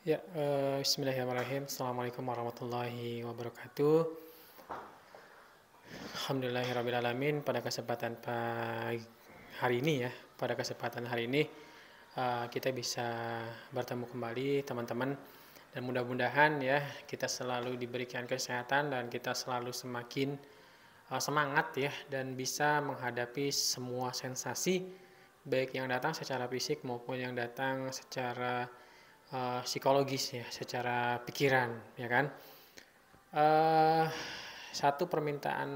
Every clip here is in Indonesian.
Ya, bismillahirrahmanirrahim. Assalamualaikum warahmatullahi wabarakatuh. Alhamdulillahirrabbilalamin. Pada kesempatan hari ini kita bisa bertemu kembali teman-teman, dan mudah-mudahan ya kita selalu diberikan kesehatan dan kita selalu semakin semangat ya, dan bisa menghadapi semua sensasi baik yang datang secara fisik maupun yang datang secara psikologis ya, secara pikiran ya kan. eh Satu permintaan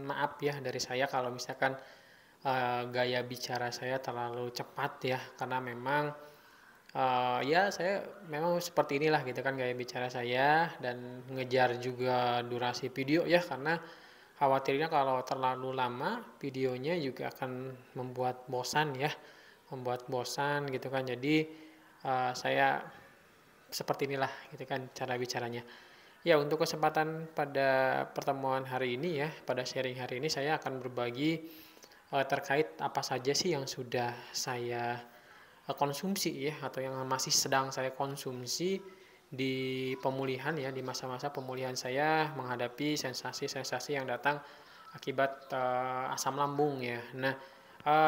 maaf ya dari saya kalau misalkan gaya bicara saya terlalu cepat ya, karena memang ya saya memang seperti inilah gitu kan gaya bicara saya, dan ngejar juga durasi video ya, karena khawatirnya kalau terlalu lama videonya juga akan membuat bosan gitu kan. Jadi saya seperti inilah gitu kan cara bicaranya. Ya, untuk kesempatan pada pertemuan hari ini ya, pada sharing hari ini saya akan berbagi terkait apa saja sih yang sudah saya konsumsi ya, atau yang masih sedang saya konsumsi di pemulihan ya, di masa-masa pemulihan saya menghadapi sensasi-sensasi yang datang akibat asam lambung ya. Nah,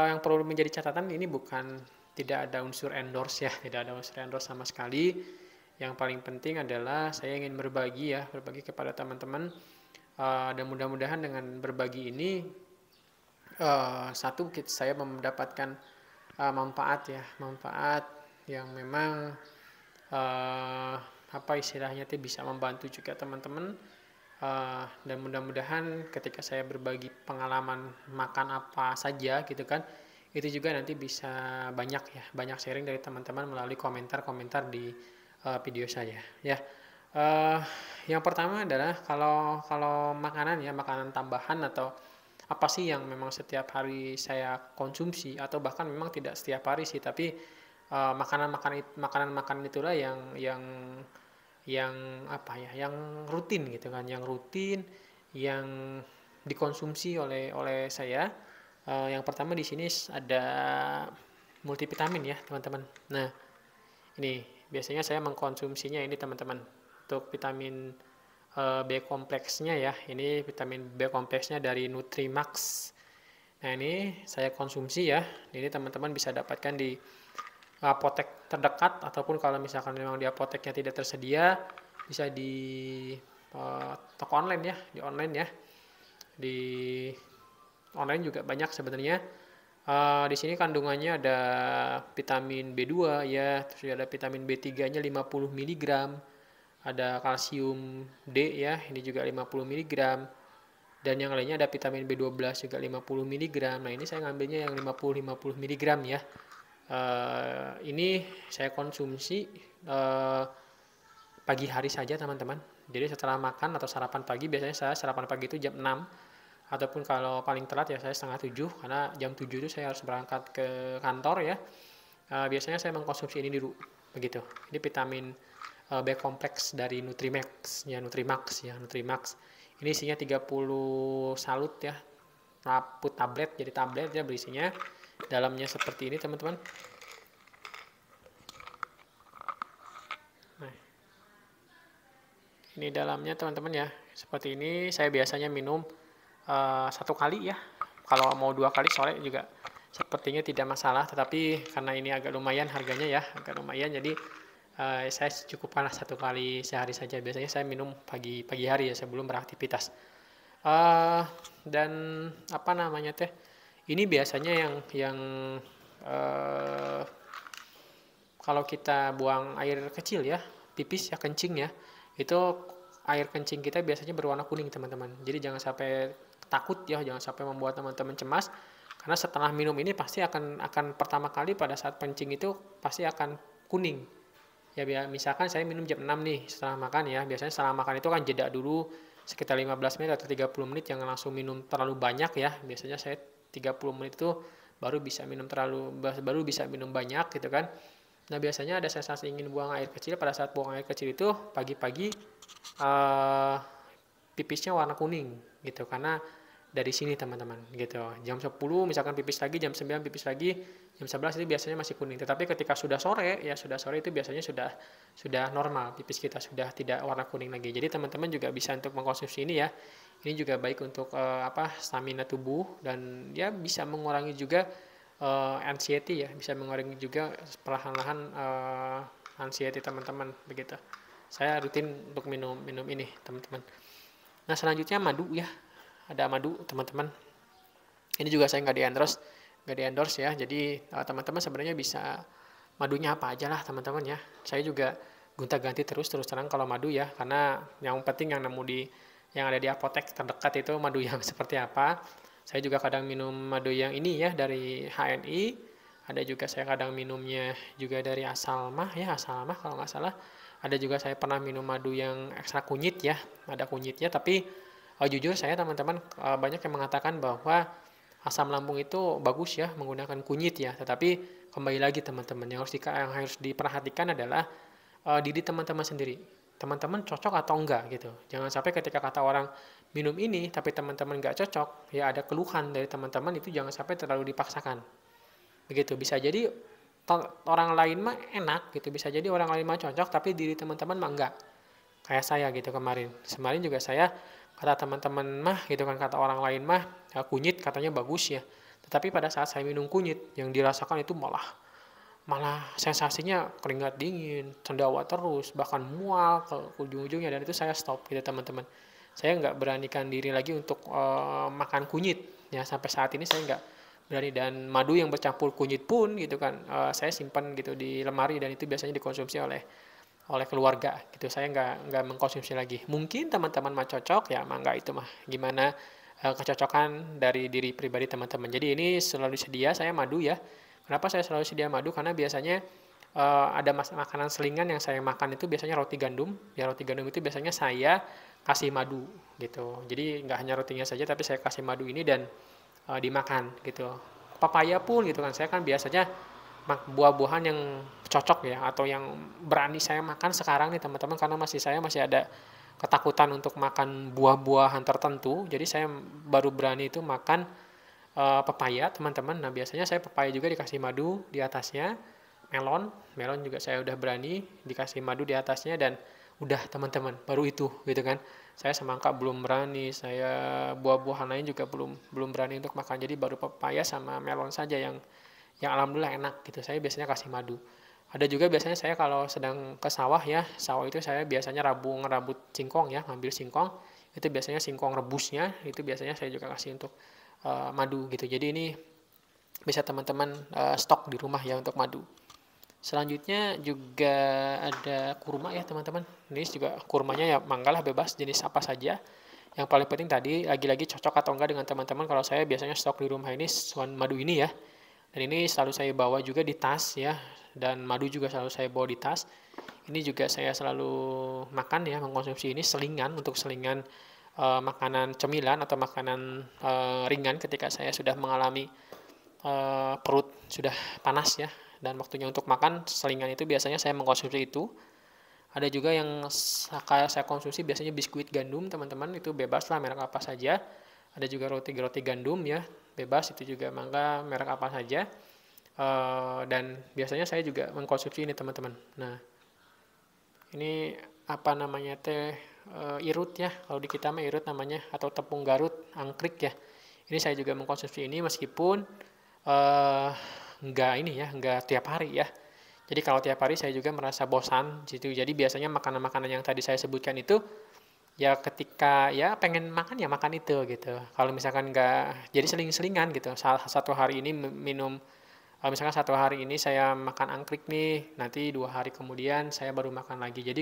yang perlu menjadi catatan ini bukan, tidak ada unsur endorse ya, tidak ada unsur endorse sama sekali. Yang paling penting adalah saya ingin berbagi kepada teman-teman, dan mudah-mudahan dengan berbagi ini satu saya mendapatkan manfaat yang memang uh, apa istilahnya itu bisa membantu juga teman-teman. Dan mudah-mudahan ketika saya berbagi pengalaman makan apa saja gitu kan, itu juga nanti bisa banyak sharing dari teman-teman melalui komentar-komentar di video saya ya. uh, yang pertama adalah kalau kalau makanan ya, makanan tambahan atau apa sih yang memang setiap hari saya konsumsi, atau bahkan memang tidak setiap hari sih, tapi makanan-makanan itulah yang apa ya, yang rutin gitu kan, yang dikonsumsi oleh oleh saya. Yang pertama di sini ada multivitamin ya teman-teman. Nah, ini biasanya saya mengkonsumsinya ini teman-teman, untuk vitamin B kompleksnya ya. Ini vitamin B kompleksnya dari Nutrimax. Nah, ini saya konsumsi ya. Ini teman-teman bisa dapatkan di apotek terdekat, ataupun kalau misalkan memang di apoteknya tidak tersedia, bisa di toko online ya, di online ya. Di online juga banyak sebenarnya. Di sini kandungannya ada vitamin B2 ya, terus ada vitamin B3-nya 50 mg, ada kalsium D ya, ini juga 50 mg, dan yang lainnya ada vitamin B12 juga 50 mg. Nah, ini saya ngambilnya yang 50 mg ya. Ini saya konsumsi pagi hari saja teman-teman. Jadi setelah makan atau sarapan pagi, biasanya saya sarapan pagi itu jam 6, ataupun kalau paling telat ya saya setengah 7, karena jam 7 itu saya harus berangkat ke kantor ya. Biasanya saya mengkonsumsi ini dulu begitu. Ini vitamin B kompleks dari Nutrimax ya, Nutrimax. Ini isinya 30 salut ya, tablet, jadi tablet ya berisinya. Dalamnya seperti ini teman-teman. Nah, ini dalamnya teman-teman ya, seperti ini. Saya biasanya minum satu kali ya, kalau mau 2 kali sore juga sepertinya tidak masalah, tetapi karena ini agak lumayan harganya ya, agak lumayan, jadi saya cukupkanlah 1 kali sehari saja. Biasanya saya minum pagi hari ya, sebelum beraktivitas. Dan apa namanya teh, ini biasanya yang uh, kalau kita buang air kecil ya, pipis ya, kencing ya, itu air kencing kita biasanya berwarna kuning teman-teman. Jadi jangan sampai takut ya, jangan sampai membuat teman-teman cemas, karena setelah minum ini pasti akan pertama kali pada saat kencing itu pasti akan kuning. Ya misalkan saya minum jam 6 nih setelah makan ya, biasanya setelah makan itu kan jeda dulu sekitar 15 menit atau 30 menit, jangan langsung minum terlalu banyak ya. Biasanya saya 30 menit itu baru bisa minum banyak gitu kan. Nah, biasanya ada sensasi ingin buang air kecil. Pada saat buang air kecil itu pagi-pagi uh, pipisnya warna kuning gitu, karena dari sini teman-teman gitu. Jam 10 misalkan pipis lagi, jam 9 pipis lagi, Jam 11 itu biasanya masih kuning. Tetapi ketika sudah sore, ya sudah sore itu biasanya sudah normal, pipis kita sudah tidak warna kuning lagi. Jadi teman-teman juga bisa untuk mengkonsumsi ini ya. Ini juga baik untuk stamina tubuh, dan ya bisa mengurangi juga anxiety ya, bisa mengurangi juga perlahan-lahan anxiety teman-teman begitu. Saya rutin untuk minum ini teman-teman. Nah selanjutnya madu ya, ada madu teman-teman. Ini juga saya nggak di endorse ya. Jadi teman-teman sebenarnya bisa madunya apa aja lah teman-teman ya. Saya juga gonta-ganti terus terang kalau madu ya, karena yang penting yang ada di apotek terdekat itu madu yang seperti apa. Saya juga kadang minum madu yang ini ya dari HNI. Ada juga saya kadang minumnya juga dari Asalmah ya, Asalmah kalau nggak salah. Ada juga saya pernah minum madu yang ekstra kunyit ya, ada kunyitnya. Tapi jujur saya teman-teman banyak yang mengatakan bahwa asam lambung itu bagus ya menggunakan kunyit ya. Tetapi kembali lagi teman-teman, yang harus diperhatikan adalah diri teman-teman sendiri. Teman-teman cocok atau enggak gitu. Jangan sampai ketika kata orang minum ini tapi teman-teman enggak cocok, ya ada keluhan dari teman-teman, itu jangan sampai terlalu dipaksakan. Begitu, bisa jadi orang lain mah enak gitu, bisa jadi orang lain mah cocok tapi diri teman-teman mah enggak. Kayak saya gitu kemarin. Kemarin juga saya, kata teman-teman mah gitu kan, kata orang lain mah kunyit katanya bagus ya. Tetapi pada saat saya minum kunyit, yang dirasakan itu malah sensasinya keringat dingin, cendawa terus, bahkan mual ke ujung-ujungnya, dan itu saya stop gitu teman-teman. Saya nggak beranikan diri lagi untuk makan kunyit ya, sampai saat ini saya nggak berani. Dan madu yang bercampur kunyit pun gitu kan saya simpan gitu di lemari, dan itu biasanya dikonsumsi oleh keluarga gitu. Saya nggak mengkonsumsi lagi. Mungkin teman-teman mah cocok ya, mah nggak, itu mah gimana kecocokan dari diri pribadi teman-teman. Jadi ini selalu sedia saya madu ya. Kenapa saya selalu sedia madu? Karena biasanya ada makanan selingan yang saya makan itu biasanya roti gandum. Ya roti gandum itu biasanya saya kasih madu gitu. Jadi nggak hanya rotinya saja, tapi saya kasih madu ini dan dimakan gitu. Papaya pun gitu kan, saya kan biasanya buah-buahan yang cocok ya, atau yang berani saya makan sekarang nih teman-teman, karena saya masih ada ketakutan untuk makan buah-buahan tertentu. Jadi saya baru berani itu makan pepaya teman-teman. Nah biasanya saya pepaya juga dikasih madu di atasnya. Melon juga saya udah berani dikasih madu di atasnya, dan udah teman-teman, baru itu gitu kan. Saya semangka belum berani, saya buah-buahan lain juga belum berani untuk makan. Jadi baru pepaya sama melon saja yang alhamdulillah enak gitu. Saya biasanya kasih madu. Ada juga biasanya saya kalau sedang ke sawah ya, sawah itu saya biasanya ngerabut singkong ya, ngambil singkong. Itu biasanya singkong rebusnya, itu biasanya saya juga kasih untuk madu gitu. Jadi ini bisa teman-teman stok di rumah ya untuk madu. Selanjutnya juga ada kurma ya teman-teman. Ini juga kurmanya ya manggalah bebas jenis apa saja. Yang paling penting tadi lagi-lagi cocok atau enggak dengan teman-teman. Kalau saya biasanya stok di rumah ini madu ini ya. Dan ini selalu saya bawa juga di tas ya. Dan madu juga selalu saya bawa di tas. Ini juga saya selalu makan ya, mengkonsumsi ini untuk selingan makanan cemilan atau makanan ringan ketika saya sudah mengalami perut sudah panas ya, dan waktunya untuk makan. Selingan itu biasanya saya mengkonsumsi itu. Ada juga yang saya konsumsi biasanya biskuit gandum teman-teman, itu bebas lah merek apa saja. Ada juga roti gandum ya, bebas, itu juga mangga merek apa saja. Dan biasanya saya juga mengkonsumsi ini teman-teman. Nah ini apa namanya irut ya, kalau di kita mah irut namanya, atau tepung Garut angkrik ya. Ini saya juga mengkonsumsi ini meskipun nggak tiap hari ya. Jadi kalau tiap hari saya juga merasa bosan gitu. Jadi biasanya makanan-makanan yang tadi saya sebutkan itu ya ketika ya pengen makan ya makan itu gitu. Kalau misalkan nggak, jadi seling-selingan gitu. Satu hari ini minum, misalkan satu hari ini saya makan angkrik nih, nanti 2 hari kemudian saya baru makan lagi. Jadi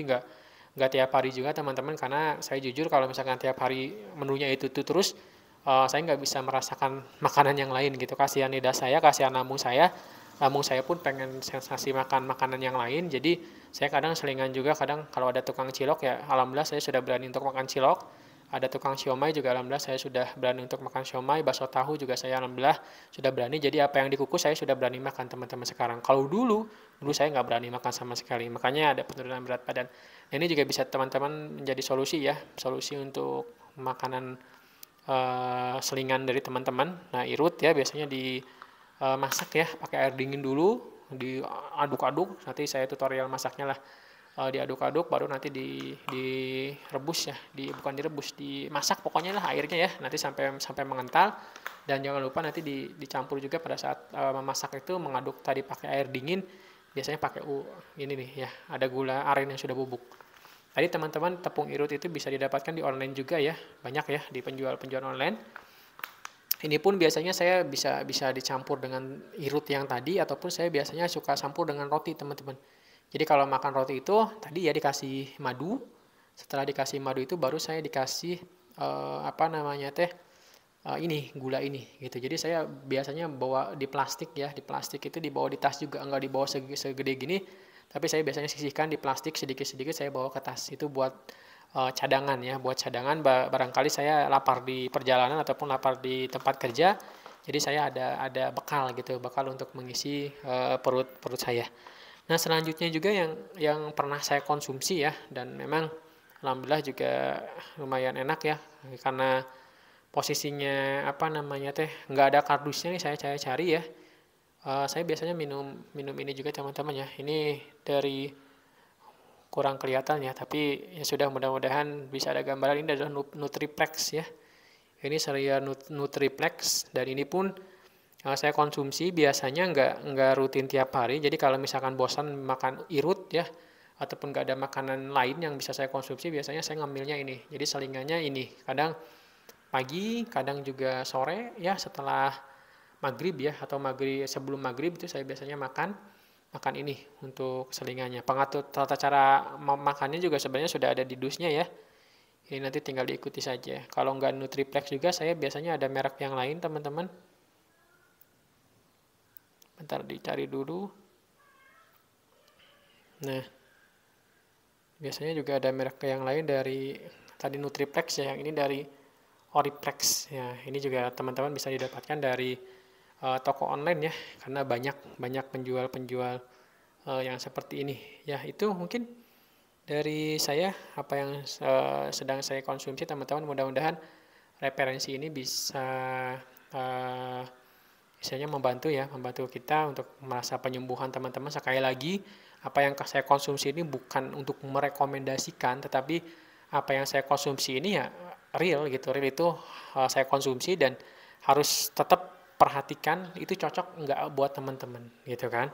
nggak tiap hari juga teman-teman, karena saya jujur kalau misalkan tiap hari menunya itu terus, saya nggak bisa merasakan makanan yang lain gitu. Kasihan lidah saya, kasihan lambung saya pun pengen sensasi makan makanan yang lain. Jadi saya kadang selingan juga, kadang kalau ada tukang cilok ya alhamdulillah saya sudah berani untuk makan cilok. Ada tukang siomay juga alhamdulillah saya sudah berani untuk makan siomay. Bakso tahu juga saya alhamdulillah sudah berani. Jadi apa yang dikukus saya sudah berani makan teman-teman sekarang. Kalau dulu saya nggak berani makan sama sekali, makanya ada penurunan berat badan. Nah, ini juga bisa teman-teman menjadi solusi untuk makanan selingan dari teman-teman. Nah irut ya biasanya masak ya pakai air dingin dulu, diaduk-aduk, nanti saya tutorial masaknya lah. Diaduk-aduk baru nanti direbus ya, bukan direbus, dimasak pokoknya lah airnya ya, nanti sampai sampai mengental. Dan jangan lupa nanti dicampur juga pada saat memasak itu, mengaduk tadi pakai air dingin, biasanya pakai ini nih ya, ada gula aren yang sudah bubuk. Tadi teman-teman, tepung irut itu bisa didapatkan di online juga ya, banyak ya di penjual-penjual online. Ini pun biasanya saya bisa dicampur dengan irut yang tadi, ataupun saya biasanya suka campur dengan roti teman-teman. Jadi kalau makan roti itu tadi ya dikasih madu, setelah dikasih madu itu baru saya dikasih ini gula ini gitu. Jadi saya biasanya bawa di plastik ya, di plastik itu dibawa di tas juga, enggak dibawa segede gini, tapi saya biasanya sisihkan di plastik sedikit-sedikit, saya bawa ke tas itu buat cadangan ya, buat cadangan barangkali saya lapar di perjalanan ataupun lapar di tempat kerja. Jadi saya ada bekal gitu, bekal untuk mengisi perut saya. Nah, selanjutnya juga yang pernah saya konsumsi ya, dan memang alhamdulillah juga lumayan enak ya, karena posisinya nggak ada kardusnya nih, saya cari ya. Saya biasanya minum ini juga teman-teman ya. Ini dari kurang kelihatan ya, tapi ya sudah, mudah-mudahan bisa ada gambaran. Ini adalah Nutriplex ya. Ini serial Nutriplex, dan ini pun saya konsumsi biasanya nggak rutin tiap hari. Jadi kalau misalkan bosan makan irut ya, ataupun nggak ada makanan lain yang bisa saya konsumsi, biasanya saya ngambilnya ini. Jadi selingannya ini, kadang pagi, kadang juga sore ya, setelah maghrib ya, atau sebelum maghrib itu saya biasanya makan ini untuk selingannya. Pengatur tata cara makannya juga sebenarnya sudah ada di dusnya ya. Ini nanti tinggal diikuti saja. Kalau nggak Nutriplex juga, saya biasanya ada merek yang lain teman-teman. Bentar dicari dulu. Nah, biasanya juga ada merek yang lain dari tadi Nutriplex ya, yang ini dari Oriplex ya. Ini juga teman-teman bisa didapatkan dari toko online ya, karena banyak penjual-penjual yang seperti ini ya. Itu mungkin dari saya apa yang sedang saya konsumsi teman-teman. Mudah-mudahan referensi ini bisa misalnya membantu kita untuk merasa penyembuhan teman-teman. Sekali lagi, apa yang saya konsumsi ini bukan untuk merekomendasikan, tetapi apa yang saya konsumsi ini ya real gitu. Real itu saya konsumsi, dan harus tetap perhatikan itu cocok nggak buat teman-teman gitu kan.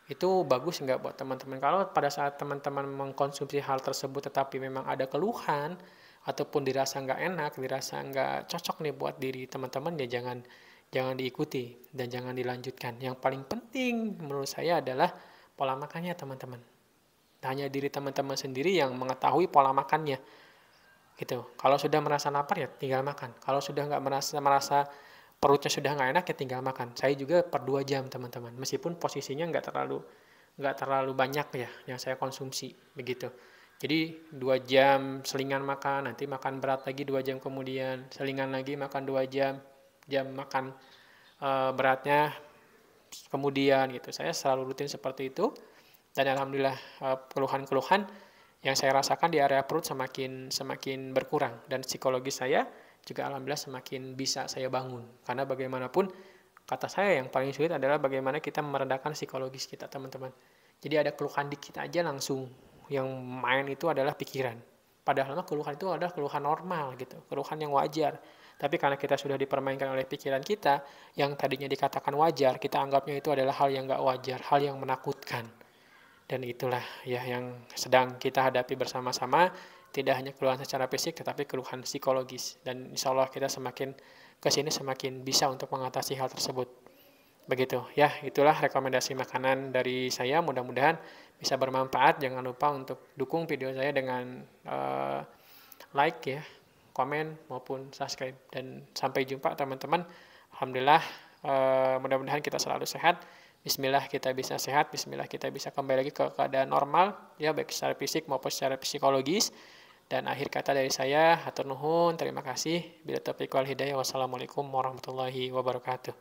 Itu bagus nggak buat teman-teman. Kalau pada saat teman-teman mengkonsumsi hal tersebut tetapi memang ada keluhan, ataupun dirasa nggak enak, dirasa nggak cocok nih buat diri teman-teman, ya jangan diikuti dan jangan dilanjutkan. Yang paling penting menurut saya adalah pola makannya teman-teman. Hanya diri teman-teman sendiri yang mengetahui pola makannya gitu. Kalau sudah merasa lapar ya tinggal makan. Kalau sudah nggak merasa perutnya sudah nggak enak ya tinggal makan. Saya juga per 2 jam teman-teman, meskipun posisinya nggak terlalu banyak ya yang saya konsumsi begitu. Jadi 2 jam selingan makan, nanti makan berat lagi 2 jam kemudian, selingan lagi makan 2 jam makan beratnya kemudian gitu. Saya selalu rutin seperti itu, dan alhamdulillah keluhan-keluhan yang saya rasakan di area perut semakin berkurang, dan psikologi saya juga alhamdulillah semakin bisa saya bangun. Karena bagaimanapun kata saya yang paling sulit adalah bagaimana kita meredakan psikologis kita teman-teman. Jadi ada keluhan dikit aja langsung yang main itu adalah pikiran. Padahal keluhan itu adalah keluhan normal gitu, keluhan yang wajar. Tapi karena kita sudah dipermainkan oleh pikiran kita, yang tadinya dikatakan wajar, kita anggapnya itu adalah hal yang nggak wajar, hal yang menakutkan. Dan itulah ya yang sedang kita hadapi bersama-sama, tidak hanya keluhan secara fisik, tetapi keluhan psikologis. Dan insya Allah kita semakin kesini semakin bisa untuk mengatasi hal tersebut. Begitu ya, itulah rekomendasi makanan dari saya. Mudah-mudahan bisa bermanfaat. Jangan lupa untuk dukung video saya dengan like ya, komen maupun subscribe, dan sampai jumpa teman-teman. Alhamdulillah, mudah-mudahan kita selalu sehat. Bismillah kita bisa sehat, bismillah kita bisa kembali lagi ke keadaan normal ya, baik secara fisik maupun secara psikologis. Dan akhir kata dari saya, hatur nuhun, terima kasih. Bila taufiq wal hidayah, wassalamualaikum warahmatullahi wabarakatuh.